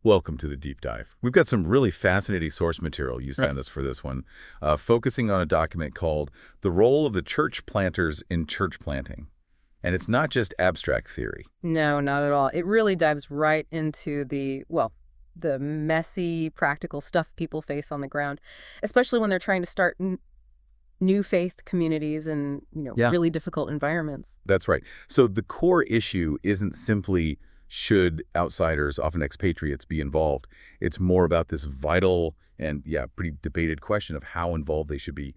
Welcome to the deep dive. We've got some really fascinating source material you sent us for this one, focusing on a document called The Role of the Church Planters in Church Planting. And it's not just abstract theory. No, not at all. It really dives right into the messy, practical stuff people face on the ground, especially when they're trying to start new faith communities in, really difficult environments. That's right. So the core issue isn't simply should outsiders, often expatriates, be involved. It's more about this vital and, pretty debated question of how involved they should be,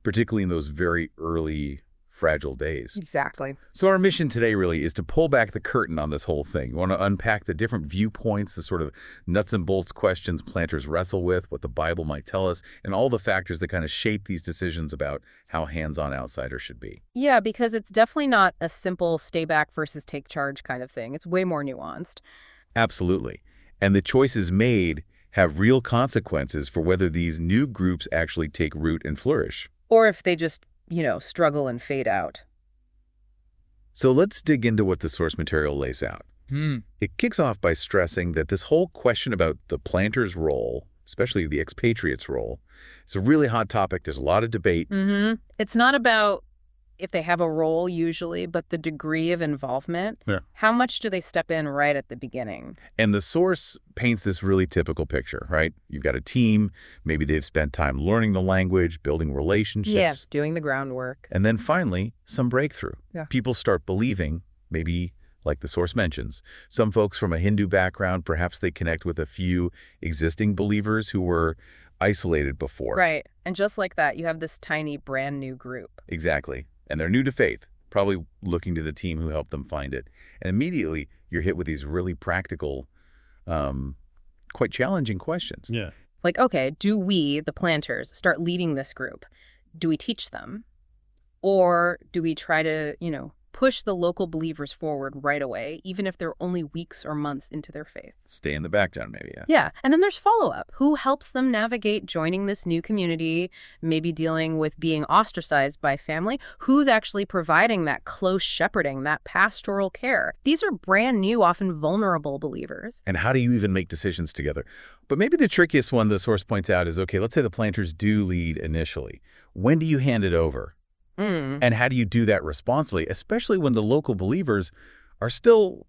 particularly in those very early, fragile days. Exactly. So our mission today really is to pull back the curtain on this whole thing. We want to unpack the different viewpoints, the sort of nuts and bolts questions planters wrestle with, what the Bible might tell us, and all the factors that kind of shape these decisions about how hands-on outsiders should be. Yeah, because it's definitely not a simple stay back versus take charge kind of thing. It's way more nuanced. Absolutely. And the choices made have real consequences for whether these new groups actually take root and flourish. Or if they just struggle and fade out. So let's dig into what the source material lays out. It kicks off by stressing that this whole question about the planter's role, especially the expatriate's role, is a really hot topic. There's a lot of debate. It's not about if they have a role usually, but the degree of involvement. Yeah. How much do they step in right at the beginning? And the source paints this really typical picture, right? You've got a team. Maybe they've spent time learning the language, building relationships. Yeah, doing the groundwork. And then finally, some breakthrough. Yeah. People start believing, maybe like the source mentions. Some folks from a Hindu background, perhaps they connect with a few existing believers who were isolated before. Right. And just like that, you have this tiny brand new group. Exactly. And they're new to faith, probably looking to the team who helped them find it. And immediately you're hit with these really practical, quite challenging questions. Yeah. Like, okay, do we, the planters, start leading this group? Do we teach them? Or do we try to, push the local believers forward right away, even if they're only weeks or months into their faith? Stay in the background, maybe, yeah. Yeah, and then there's follow-up. Who helps them navigate joining this new community, maybe dealing with being ostracized by family? Who's actually providing that close shepherding, that pastoral care? These are brand new, often vulnerable believers. And how do you even make decisions together? But maybe the trickiest one the source points out is, okay, let's say the planters do lead initially. When do you hand it over? And how do you do that responsibly, especially when the local believers are still,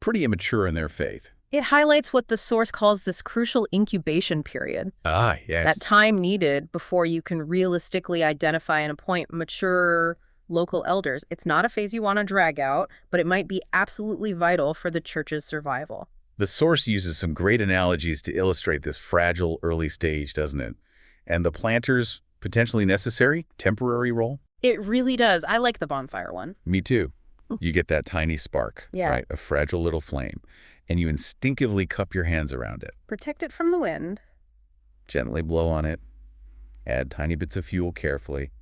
pretty immature in their faith? It highlights what the source calls this crucial incubation period. Yes. That time needed before you can realistically identify and appoint mature local elders. It's not a phase you want to drag out, but it might be absolutely vital for the church's survival. The source uses some great analogies to illustrate this fragile early stage, doesn't it? And the planters' potentially necessary temporary role? It really does. I like the bonfire one. Me too. You get that tiny spark, right? A fragile little flame. And you instinctively cup your hands around it. Protect it from the wind. Gently blow on it. Add tiny bits of fuel carefully.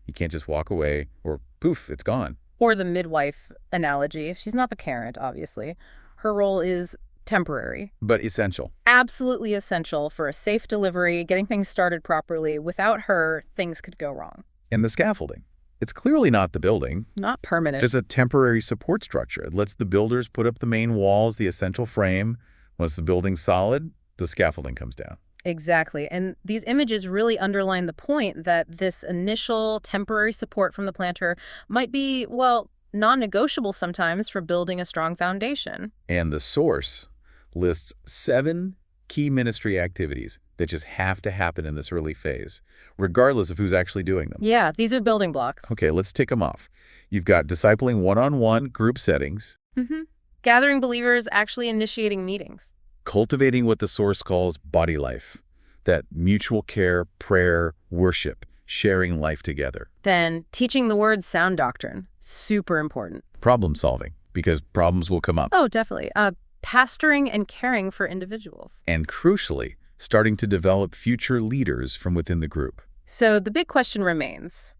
You can't just walk away or poof, it's gone. Or the midwife analogy. She's not the parent, obviously. Her role is temporary. But essential. Absolutely essential for a safe delivery, getting things started properly. Without her, things could go wrong. And the scaffolding. It's clearly not the building. Not permanent. Just a temporary support structure. It lets the builders put up the main walls, the essential frame. Once the building's solid, the scaffolding comes down. Exactly. And these images really underline the point that this initial temporary support from the planter might be, non-negotiable sometimes for building a strong foundation. And the source lists 7 key ministry activities that just have to happen in this early phase, regardless of who's actually doing them. Yeah, these are building blocks. Okay, let's tick them off. You've got discipling one-on-one group settings. Gathering believers, actually initiating meetings. Cultivating what the source calls body life, that mutual care, prayer, worship, sharing life together. Then teaching the word sound doctrine, super important. Problem solving, because problems will come up. Oh, definitely. Pastoring and caring for individuals. And crucially, starting to develop future leaders from within the group. So the big question remains,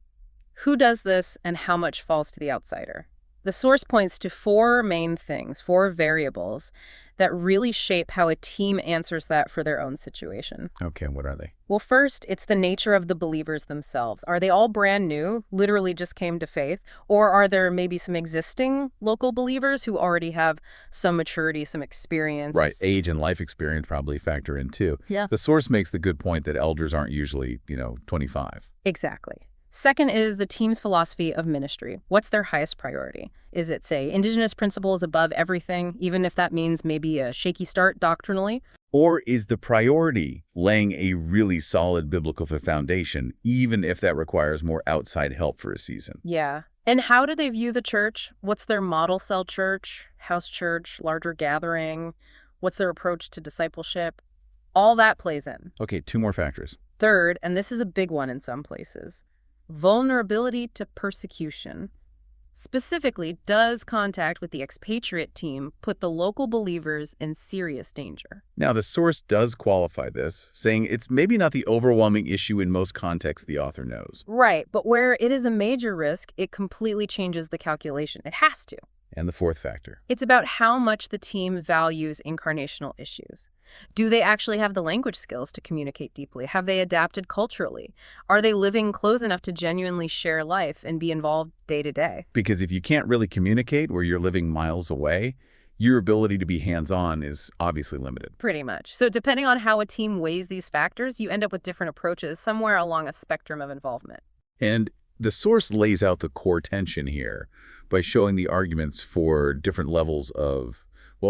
who does this and how much falls to the outsider? The source points to four main things, four variables that really shape how a team answers that for their own situation. Okay, what are they? Well, first, it's the nature of the believers themselves. Are they all brand new, literally just came to faith? Or are there maybe some existing local believers who already have some maturity, some experience? Right, age and life experience probably factor in too. Yeah. The source makes the good point that elders aren't usually, 25. Exactly. Second is the team's philosophy of ministry. What's their highest priority? Is it, say, indigenous principles above everything, even if that means maybe a shaky start doctrinally? Or is the priority laying a really solid biblical foundation, even if that requires more outside help for a season? Yeah. And how do they view the church? What's their model cell church, house church, larger gathering? What's their approach to discipleship? All that plays in. Okay, two more factors. Third, and this is a big one in some places, vulnerability to persecution. Specifically, does contact with the expatriate team put the local believers in serious danger? Now, the source does qualify this, saying it's maybe not the overwhelming issue in most contexts the author knows. Right, but where it is a major risk, it completely changes the calculation. It has to. And the fourth factor. It's about how much the team values incarnational issues. Do they actually have the language skills to communicate deeply? Have they adapted culturally? Are they living close enough to genuinely share life and be involved day to day? Because if you can't really communicate where you're living miles away, your ability to be hands-on is obviously limited. Pretty much. So depending on how a team weighs these factors, you end up with different approaches somewhere along a spectrum of involvement. And the source lays out the core tension here by showing the arguments for different levels of,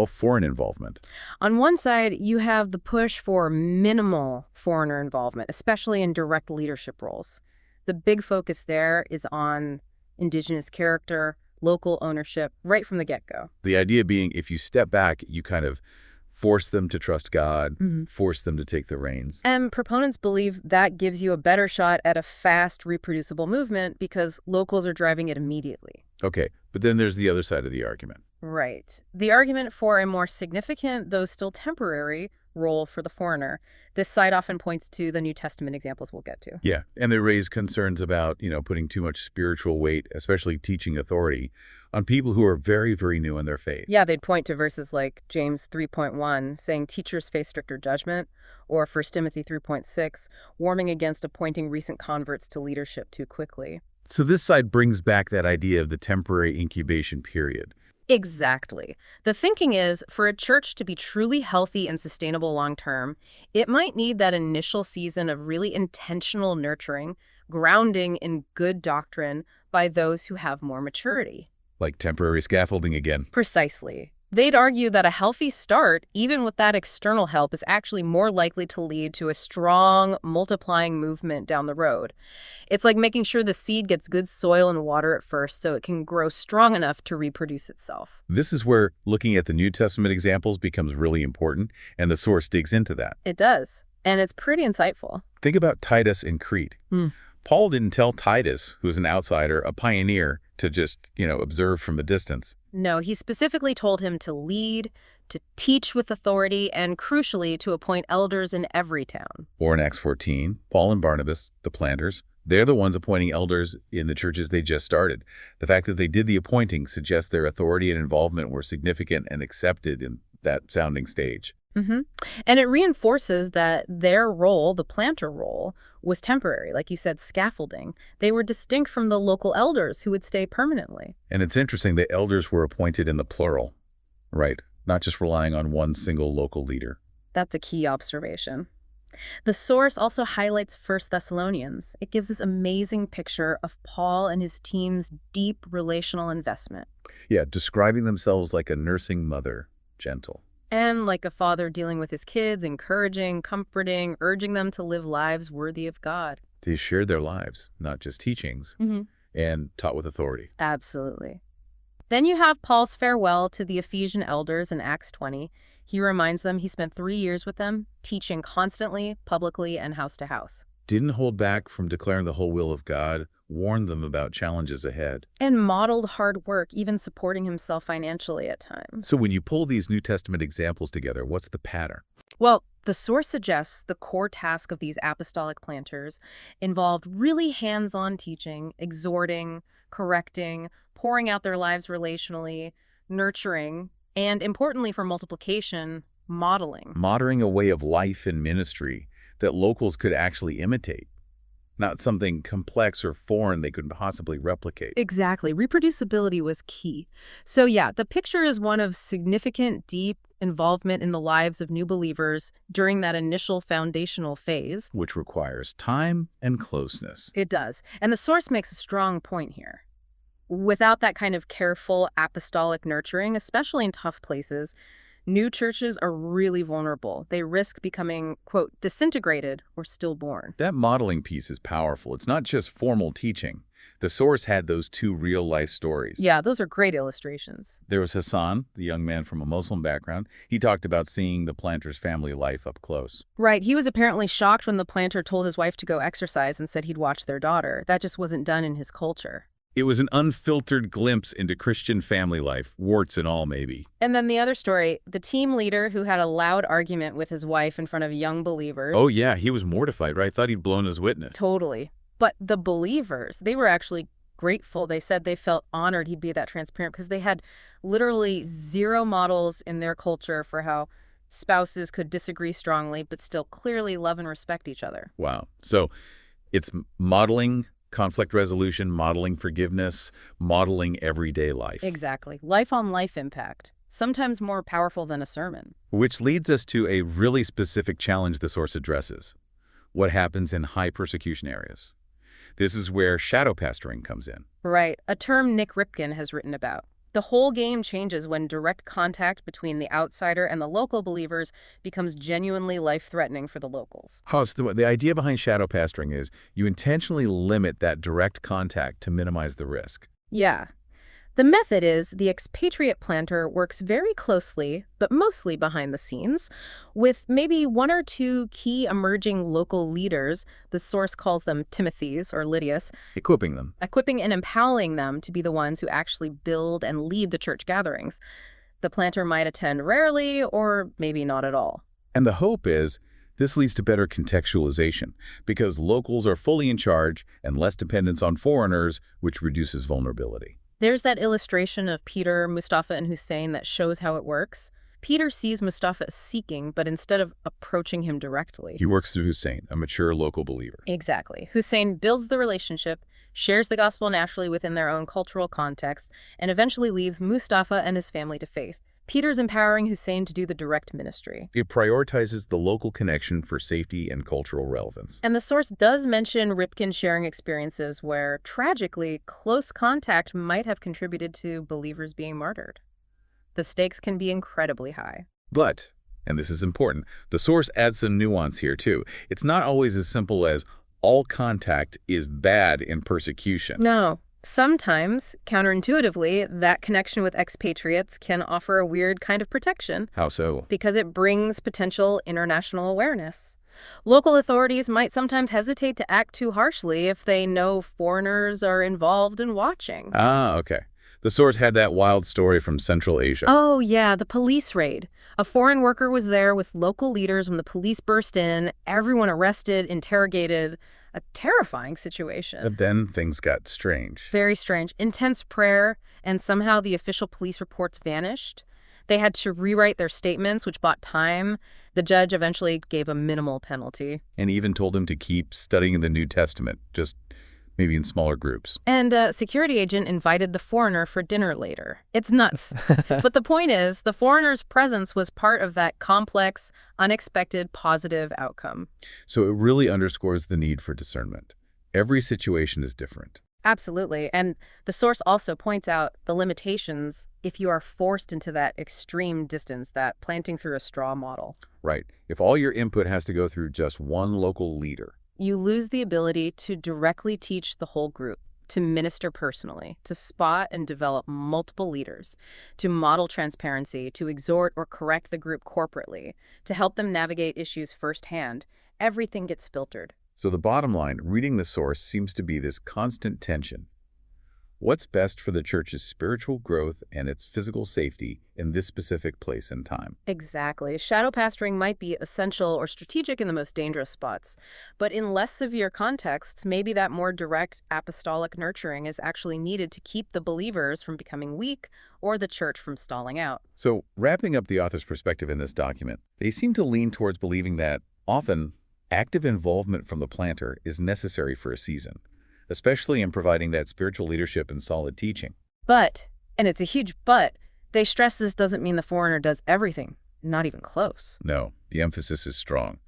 foreign involvement. On one side, you have the push for minimal foreigner involvement, especially in direct leadership roles. The big focus there is on indigenous character, local ownership, right from the get-go. The idea being if you step back, you kind of force them to trust God, force them to take the reins. And proponents believe that gives you a better shot at a fast, reproducible movement because locals are driving it immediately. Okay, but then there's the other side of the argument. Right. The argument for a more significant, though still temporary, role for the foreigner. This side often points to the New Testament examples we'll get to. Yeah, and they raise concerns about, putting too much spiritual weight, especially teaching authority, on people who are very, very new in their faith. Yeah, they'd point to verses like James 3.1, saying teachers face stricter judgment, or 1 Timothy 3.6, warning against appointing recent converts to leadership too quickly. So this side brings back that idea of the temporary incubation period. Exactly. The thinking is, for a church to be truly healthy and sustainable long-term, it might need that initial season of really intentional nurturing, grounding in good doctrine by those who have more maturity. Like temporary scaffolding again. Precisely. They'd argue that a healthy start, even with that external help, is actually more likely to lead to a strong, multiplying movement down the road. It's like making sure the seed gets good soil and water at first so it can grow strong enough to reproduce itself. This is where looking at the New Testament examples becomes really important, and the source digs into that. It does. And it's pretty insightful. Think about Titus in Crete. Paul didn't tell Titus, who's an outsider, a pioneer, to just, observe from a distance. No, he specifically told him to lead, to teach with authority, and crucially, to appoint elders in every town. Or in Acts 14, Paul and Barnabas, the planters, they're the ones appointing elders in the churches they just started. The fact that they did the appointing suggests their authority and involvement were significant and accepted in that sounding stage. And it reinforces that their role, the planter role, was temporary. Like you said, scaffolding. They were distinct from the local elders who would stay permanently. And it's interesting that elders were appointed in the plural, right? Not just relying on one single local leader. That's a key observation. The source also highlights 1 Thessalonians. It gives this amazing picture of Paul and his team's deep relational investment. Yeah, describing themselves like a nursing mother, gentle. And like a father dealing with his kids, encouraging, comforting, urging them to live lives worthy of God. They shared their lives, not just teachings, and taught with authority. Absolutely. Then you have Paul's farewell to the Ephesian elders in Acts 20. He reminds them he spent 3 years with them, teaching constantly, publicly, and house to house. Didn't hold back from declaring the whole will of God, warned them about challenges ahead. And modeled hard work, even supporting himself financially at times. So when you pull these New Testament examples together, what's the pattern? Well, the source suggests the core task of these apostolic planters involved really hands-on teaching, exhorting, correcting, pouring out their lives relationally, nurturing, and importantly for multiplication, modeling. Modeling a way of life and ministry that locals could actually imitate, not something complex or foreign they couldn't possibly replicate. Exactly. Reproducibility was key. So yeah, the picture is one of significant, deep involvement in the lives of new believers during that initial foundational phase. Which requires time and closeness. It does. And the source makes a strong point here. Without that kind of careful apostolic nurturing, especially in tough places, new churches are really vulnerable. They risk becoming, quote, disintegrated or stillborn. That modeling piece is powerful. It's not just formal teaching. The source had those two real-life stories. Yeah, those are great illustrations. There was Hassan, the young man from a Muslim background. He talked about seeing the planter's family life up close. Right. He was apparently shocked when the planter told his wife to go exercise and said he'd watch their daughter. That just wasn't done in his culture. It was an unfiltered glimpse into Christian family life, warts and all maybe. And then the other story, the team leader who had a loud argument with his wife in front of young believers. Oh yeah, he was mortified, right? Thought he'd blown his witness. Totally. But the believers, they were actually grateful. They said they felt honored he'd be that transparent because they had literally zero models in their culture for how spouses could disagree strongly but still clearly love and respect each other. Wow. So it's modeling conflict resolution, modeling forgiveness, modeling everyday life. Exactly. Life-on-life impact, sometimes more powerful than a sermon. Which leads us to a really specific challenge the source addresses. What happens in high persecution areas? This is where shadow pastoring comes in. Right. A term Nick Ripken has written about. The whole game changes when direct contact between the outsider and the local believers becomes genuinely life-threatening for the locals. So the idea behind shadow pastoring is you intentionally limit that direct contact to minimize the risk. Yeah. The method is the expatriate planter works very closely, but mostly behind the scenes, with maybe one or two key emerging local leaders, the source calls them Timothys or Lydius, Equipping them. equipping and empowering them to be the ones who actually build and lead the church gatherings. The planter might attend rarely or maybe not at all. And the hope is this leads to better contextualization because locals are fully in charge and less dependence on foreigners, which reduces vulnerability. There's that illustration of Peter, Mustafa, and Hussein that shows how it works. Peter sees Mustafa as seeking, but instead of approaching him directly. He works through Hussein, a mature local believer. Exactly. Hussein builds the relationship, shares the gospel naturally within their own cultural context, and eventually leaves Mustafa and his family to faith. Peter's empowering Hussein to do the direct ministry. It prioritizes the local connection for safety and cultural relevance. And the source does mention Ripken sharing experiences where, tragically, close contact might have contributed to believers being martyred. The stakes can be incredibly high. But, and this is important, the source adds some nuance here too. It's not always as simple as all contact is bad in persecution. No. Sometimes, counterintuitively, that connection with expatriates can offer a weird kind of protection. How so? Because it brings potential international awareness. Local authorities might sometimes hesitate to act too harshly if they know foreigners are involved and watching. Ah, okay. The source had that wild story from Central Asia. Oh, yeah, the police raid. A foreign worker was there with local leaders when the police burst in, everyone arrested, interrogated. A terrifying situation. But then things got strange. Very strange. Intense prayer, and somehow the official police reports vanished. They had to rewrite their statements, which bought time. The judge eventually gave a minimal penalty. And even told him to keep studying the New Testament, just maybe in smaller groups. And a security agent invited the foreigner for dinner later. It's nuts. But the point is, the foreigner's presence was part of that complex, unexpected, positive outcome. So it really underscores the need for discernment. Every situation is different. Absolutely. And the source also points out the limitations if you are forced into that extreme distance, that planting through a straw model. Right. If all your input has to go through just one local leader, you lose the ability to directly teach the whole group, to minister personally, to spot and develop multiple leaders, to model transparency, to exhort or correct the group corporately, to help them navigate issues firsthand. Everything gets filtered. So the bottom line, reading the source seems to be this constant tension. What's best for the church's spiritual growth and its physical safety in this specific place and time? Exactly. Shadow pastoring might be essential or strategic in the most dangerous spots, but in less severe contexts, maybe that more direct apostolic nurturing is actually needed to keep the believers from becoming weak or the church from stalling out. So, wrapping up the author's perspective in this document, they seem to lean towards believing that often active involvement from the planter is necessary for a season, especially in providing that spiritual leadership and solid teaching. But, and it's a huge but, they stress this doesn't mean the foreigner does everything, not even close. No, the emphasis is strong.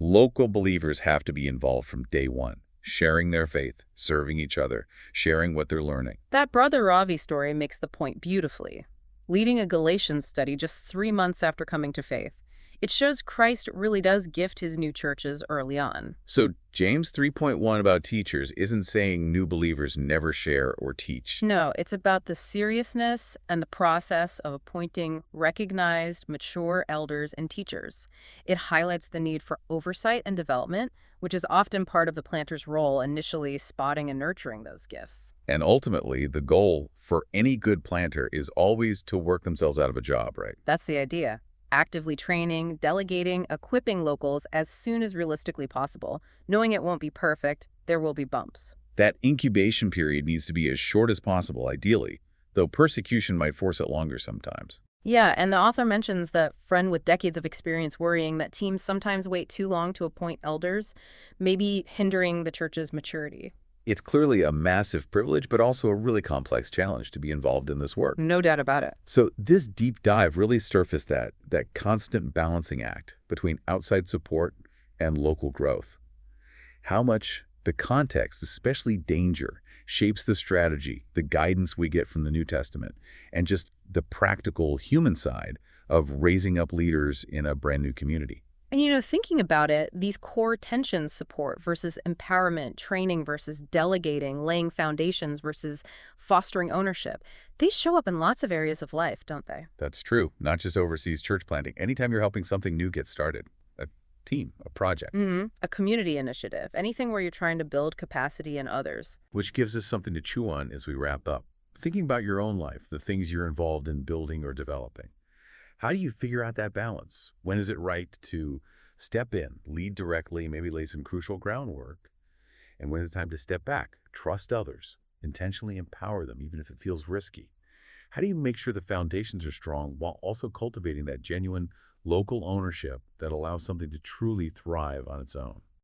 Local believers have to be involved from day one, sharing their faith, serving each other, sharing what they're learning. That Brother Ravi story makes the point beautifully. Leading a Galatians study just 3 months after coming to faith, it shows Christ really does gift his new churches early on. So James 3.1 about teachers isn't saying new believers never share or teach. No, it's about the seriousness and the process of appointing recognized, mature elders and teachers. It highlights the need for oversight and development, which is often part of the planter's role, initially spotting and nurturing those gifts. And ultimately, the goal for any good planter is always to work themselves out of a job, right? That's the idea. Actively training, delegating, equipping locals as soon as realistically possible, knowing it won't be perfect, there will be bumps. That incubation period needs to be as short as possible, ideally, though persecution might force it longer sometimes. Yeah, and the author mentions the friend with decades of experience worrying that teams sometimes wait too long to appoint elders, maybe hindering the church's maturity. It's clearly a massive privilege, but also a really complex challenge to be involved in this work. No doubt about it. So this deep dive really surfaced that constant balancing act between outside support and local growth. How much the context, especially danger, shapes the strategy, the guidance we get from the New Testament, and just the practical human side of raising up leaders in a brand new community. And thinking about it, these core tensions, support versus empowerment, training versus delegating, laying foundations versus fostering ownership, they show up in lots of areas of life, don't they? That's true, not just overseas church planting. Anytime you're helping something new get started, a team, a project. A community initiative, anything where you're trying to build capacity in others. Which gives us something to chew on as we wrap up. Thinking about your own life, the things you're involved in building or developing. How do you figure out that balance? When is it right to step in, lead directly, maybe lay some crucial groundwork? And when is it time to step back, trust others, intentionally empower them, even if it feels risky? How do you make sure the foundations are strong while also cultivating that genuine local ownership that allows something to truly thrive on its own?